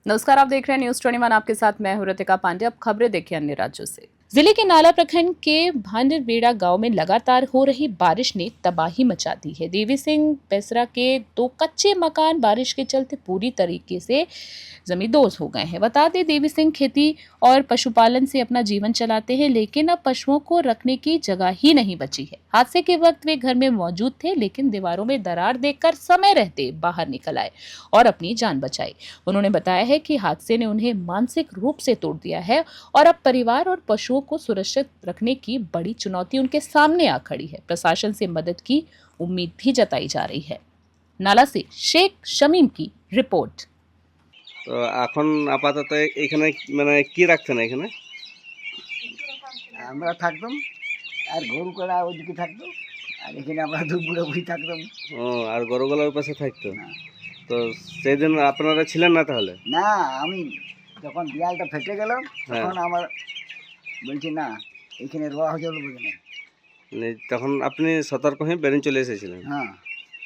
नमस्कार, आप देख रहे हैं न्यूज 21। आपके साथ मैं हूं ऋतिका पांडे। अब खबरें देखिए अन्य राज्यों से। जिले के नाला प्रखंड के भांडरबेड़ा गांव में लगातार हो रही बारिश ने तबाही मचा दी है। देवी सिंह बेसरा के 2 कच्चे मकान बारिश के चलते पूरी तरीके से जमींदोज हो गए हैं। बता दें, देवी सिंह खेती और पशुपालन से अपना जीवन चलाते हैं, लेकिन अब पशुओं को रखने की जगह ही नहीं बची है। हादसे के वक्त वे घर में मौजूद थे, लेकिन दीवारों में दरार देखकर समय रहते बाहर निकल आए और अपनी जान बचाई। उन्होंने बताया है कि हादसे ने उन्हें मानसिक रूप से तोड़ दिया है और अब परिवार और पशुओं को सुरक्षित रखने की बड़ी चुनौती उनके सामने आ खड़ी है। प्रशासन से मदद की उम्मीद भी जताई जा रही है। नाला से शेख शमीम की रिपोर्ट। তো এখন আপাতত এখানে মানে কি রাখছেন এখানে? আমরা থাকতাম আর গরু করা ওইদিকে থাকতো আর এখানে আমরা দু বুড়ো বুড়ি থাকতাম। ও, আর গরুগুলোর পাশে থাকতো। না তো সেদিন আপনারা ছিলেন না তাহলে? না, আমি যখন দেয়ালটা ফেটে গেল তখন আমার বলছি না এখানে রোয়া হয়ে যাবে বলে না। তখন আপনি সতর্ক হয়ে বেরিয়ে চলে এসেছিলেন? হ্যাঁ